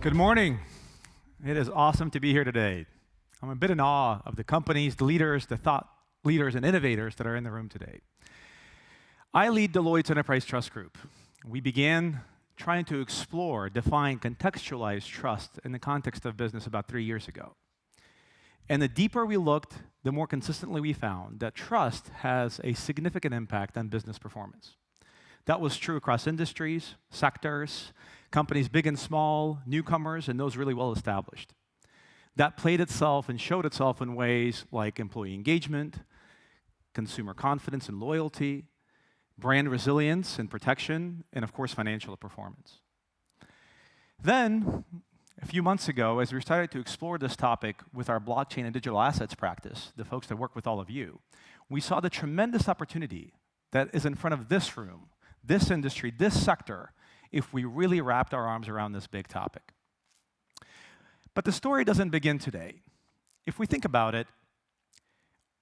Good morning. It is awesome to be here today. I'm a bit in awe of the companies, the leaders, the thought leaders, and innovators that are in the room today. I lead Deloitte's Enterprise Trust Group. We began trying to explore, define, contextualize trust in the context of business about 3 years ago. And the deeper we looked, the more consistently we found that trust has a significant impact on business performance. That was true across industries, sectors, companies big and small, newcomers, and those really well established. That played itself and showed itself in ways like employee engagement, consumer confidence and loyalty, brand resilience and protection, and of course, financial performance. Then, a few months ago, as we started to explore this topic with our blockchain and digital assets practice, the folks that work with all of you, we saw the tremendous opportunity that is in front of this room, this industry, this sector, if we really wrapped our arms around this big topic. But the story doesn't begin today. If we think about it,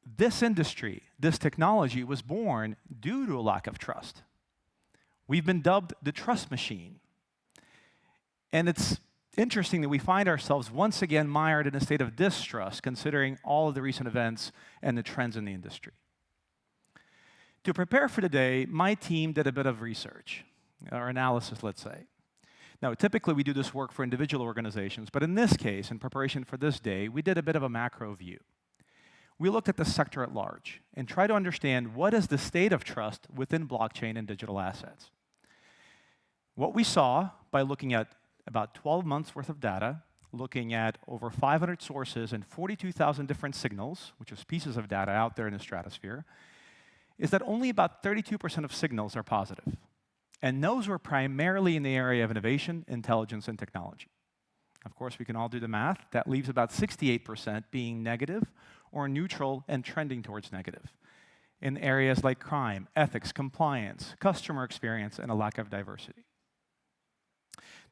this industry, this technology was born due to a lack of trust. We've been dubbed the trust machine. And it's interesting that we find ourselves once again mired in a state of distrust, considering all of the recent events and the trends in the industry. To prepare for today, my team did a bit of research, or analysis, let's say. Now, typically we do this work for individual organizations, but in this case, in preparation for this day, we did a bit of a macro view. We looked at the sector at large and tried to understand what is the state of trust within blockchain and digital assets. What we saw by looking at about 12 months worth of data, looking at over 500 sources and 42,000 different signals, which is pieces of data out there in the stratosphere, is that only about 32% of signals are positive. And those were primarily in the area of innovation, intelligence, and technology. Of course, we can all do the math. That leaves about 68% being negative or neutral and trending towards negative in areas like crime, ethics, compliance, customer experience, and a lack of diversity.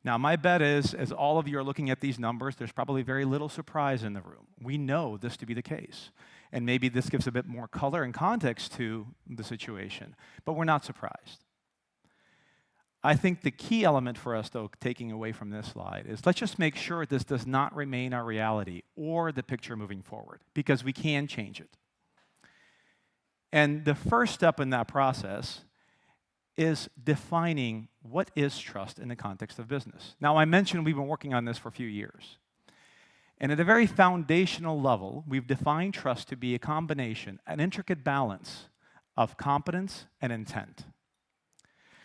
Now, my bet is, as all of you are looking at these numbers, there's probably very little surprise in the room. We know this to be the case. And maybe this gives a bit more color and context to the situation, but we're not surprised. I think the key element for us, though, taking away from this slide, is let's just make sure this does not remain our reality or the picture moving forward, because we can change it. And the first step in that process is defining what is trust in the context of business. Now, I mentioned we've been working on this for a few years. And at a very foundational level, we've defined trust to be a combination, an intricate balance of competence and intent.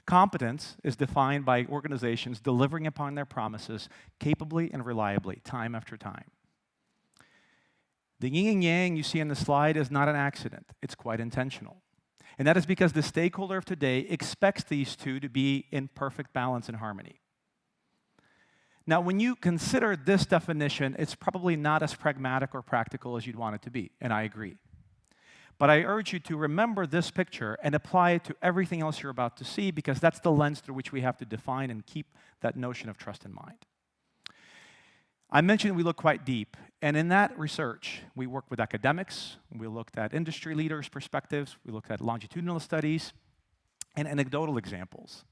Competence is defined by organizations delivering upon their promises capably and reliably, time after time. The yin and yang you see on the slide is not an accident. It's quite intentional. And that is because the stakeholder of today expects these two to be in perfect balance and harmony. Now, when you consider this definition, it's probably not as pragmatic or practical as you'd want it to be, and I agree. But I urge you to remember this picture and apply it to everything else you're about to see, because that's the lens through which we have to define and keep that notion of trust in mind. I mentioned we look quite deep, and in that research, we worked with academics, we looked at industry leaders' perspectives, we looked at longitudinal studies, and anecdotal examples.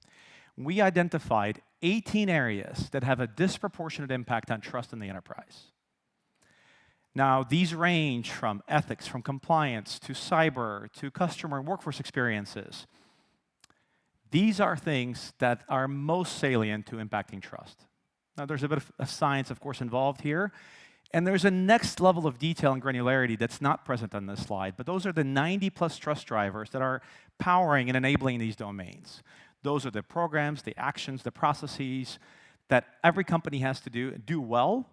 We identified 18 areas that have a disproportionate impact on trust in the enterprise. Now, these range from ethics, from compliance, to cyber, to customer and workforce experiences. These are things that are most salient to impacting trust. Now, there's a bit of science, of course, involved here, and there's a next level of detail and granularity that's not present on this slide, but those are the 90+ trust drivers that are powering and enabling these domains. Those are the programs, the actions, the processes that every company has to do well,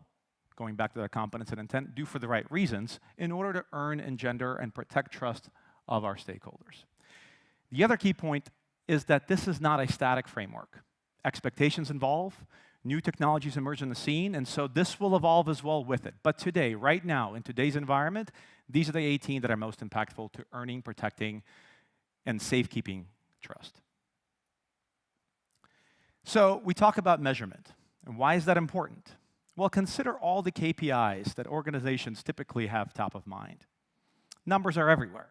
going back to that competence and intent, do for the right reasons in order to earn, engender, and protect trust of our stakeholders. The other key point is that this is not a static framework. Expectations evolve, new technologies emerge on the scene, and so this will evolve as well with it. But today, right now, in today's environment, these are the 18 that are most impactful to earning, protecting, and safekeeping trust. So we talk about measurement. And why is that important? Well, consider all the KPIs that organizations typically have top of mind. Numbers are everywhere.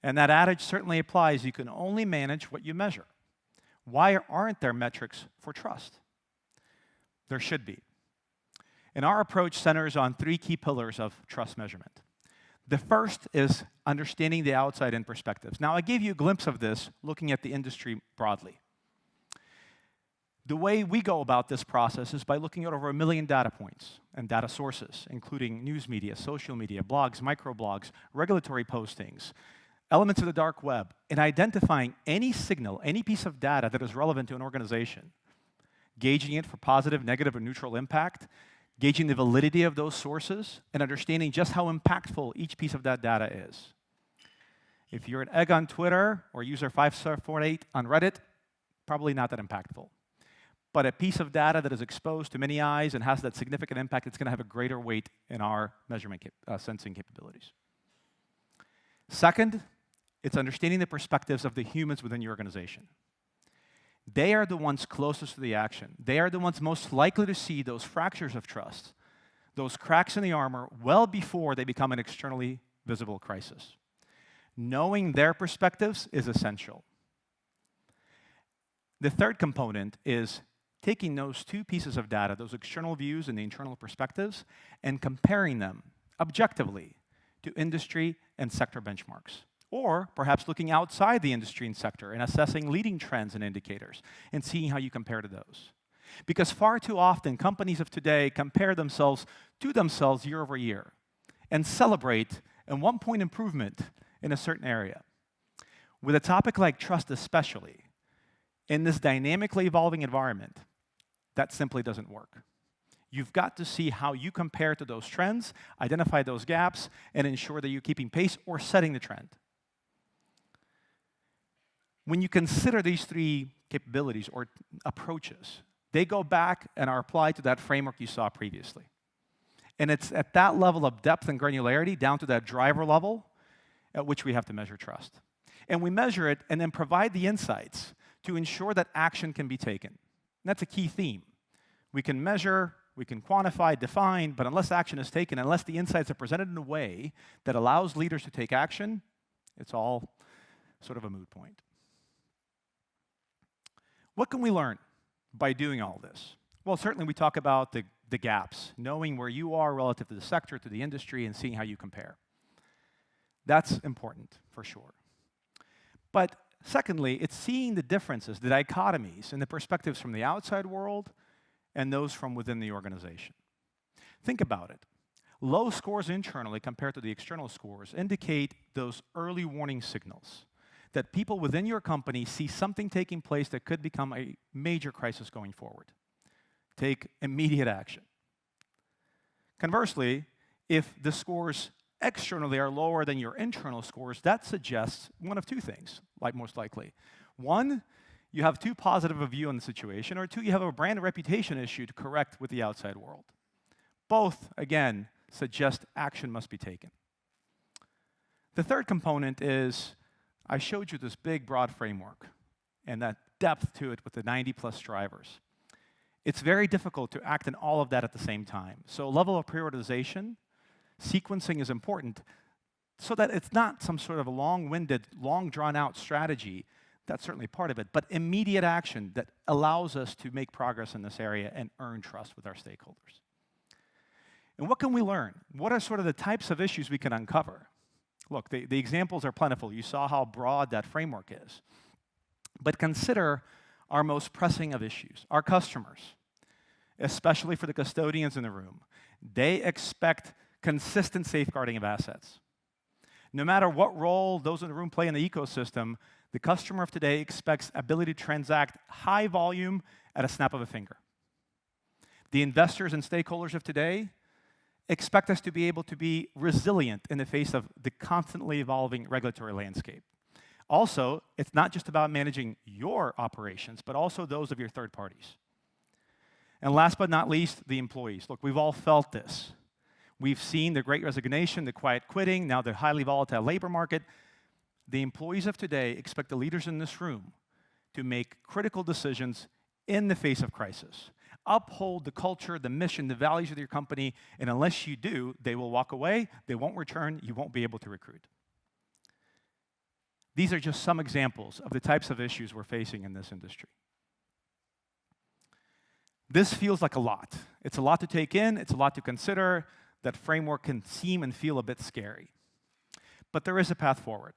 And that adage certainly applies. You can only manage what you measure. Why aren't there metrics for trust? There should be. And our approach centers on three key pillars of trust measurement. The first is understanding the outside-in perspectives. Now, I gave you a glimpse of this looking at the industry broadly. The way we go about this process is by looking at over 1 million data points and data sources, including news media, social media, blogs, microblogs, regulatory postings, elements of the dark web, and identifying any signal, any piece of data that is relevant to an organization, gauging it for positive, negative, or neutral impact, gauging the validity of those sources, and understanding just how impactful each piece of that data is. If you're an egg on Twitter or user 548 on Reddit, probably not that impactful. But a piece of data that is exposed to many eyes and has that significant impact, it's going to have a greater weight in our measurement sensing capabilities. Second, it's understanding the perspectives of the humans within your organization. They are the ones closest to the action. They are the ones most likely to see those fractures of trust, those cracks in the armor, well before they become an externally visible crisis. Knowing their perspectives is essential. The third component is taking those two pieces of data, those external views and the internal perspectives, and comparing them objectively to industry and sector benchmarks. Or perhaps looking outside the industry and sector and assessing leading trends and indicators and seeing how you compare to those. Because far too often, companies of today compare themselves to themselves year over year and celebrate a 1-point improvement in a certain area. With a topic like trust especially, in this dynamically evolving environment, that simply doesn't work. You've got to see how you compare to those trends, identify those gaps, and ensure that you're keeping pace or setting the trend. When you consider these three capabilities or approaches, they go back and are applied to that framework you saw previously. And it's at that level of depth and granularity, down to that driver level, at which we have to measure trust. And we measure it and then provide the insights to ensure that action can be taken. And that's a key theme. We can measure, we can quantify, define, but unless action is taken, unless the insights are presented in a way that allows leaders to take action, it's all sort of a moot point. What can we learn by doing all this? Well, certainly we talk about the gaps, knowing where you are relative to the sector, to the industry, and seeing how you compare. That's important, for sure. But secondly, it's seeing the differences, the dichotomies, in the perspectives from the outside world and those from within the organization. Think about it. Low scores internally compared to the external scores indicate those early warning signals that people within your company see something taking place that could become a major crisis going forward. Take immediate action. Conversely, if the scores externally are lower than your internal scores, that suggests one of two things, like most likely. One, you have too positive a view on the situation, or two, you have a brand reputation issue to correct with the outside world. Both, again, suggest action must be taken. The third component is, I showed you this big, broad framework and that depth to it with the 90-plus drivers. It's very difficult to act in all of that at the same time. So a level of prioritization, sequencing is important so that it's not some sort of a long-winded, long drawn-out strategy. That's certainly part of it, but immediate action that allows us to make progress in this area and earn trust with our stakeholders. And what can we learn? What are sort of the types of issues we can uncover? Look, the examples are plentiful. You saw how broad that framework is. But consider our most pressing of issues, our customers, especially for the custodians in the room. They expect consistent safeguarding of assets. No matter what role those in the room play in the ecosystem, the customer of today expects ability to transact high volume at a snap of a finger. The investors and stakeholders of today expect us to be able to be resilient in the face of the constantly evolving regulatory landscape. Also, it's not just about managing your operations, but also those of your third parties. And last but not least, the employees. Look, we've all felt this. We've seen the great resignation, the quiet quitting, now the highly volatile labor market. The employees of today expect the leaders in this room to make critical decisions in the face of crisis. Uphold the culture, the mission, the values of your company, and unless you do, they will walk away, they won't return, you won't be able to recruit. These are just some examples of the types of issues we're facing in this industry. This feels like a lot. It's a lot to take in. It's a lot to consider. That framework can seem and feel a bit scary. But there is a path forward.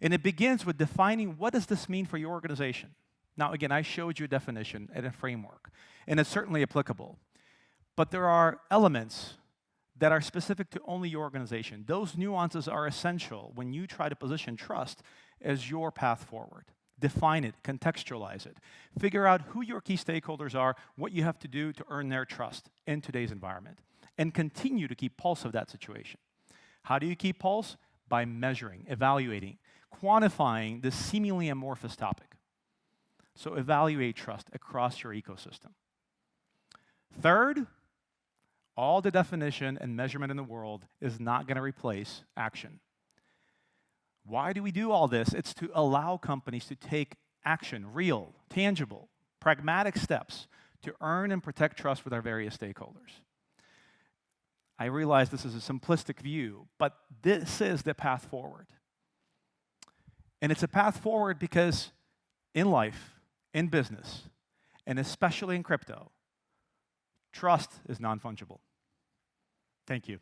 And it begins with defining what does this mean for your organization. Now, again, I showed you a definition and a framework, and it's certainly applicable. But there are elements that are specific to only your organization. Those nuances are essential when you try to position trust as your path forward. Define it, contextualize it. Figure out who your key stakeholders are, what you have to do to earn their trust in today's environment, and continue to keep pulse of that situation. How do you keep pulse? By measuring, evaluating, quantifying this seemingly amorphous topic. So evaluate trust across your ecosystem. Third, all the definition and measurement in the world is not going to replace action. Why do we do all this? It's to allow companies to take action, real, tangible, pragmatic steps to earn and protect trust with our various stakeholders. I realize this is a simplistic view, but this is the path forward. And it's a path forward because in life, in business, and especially in crypto, trust is non-fungible. Thank you.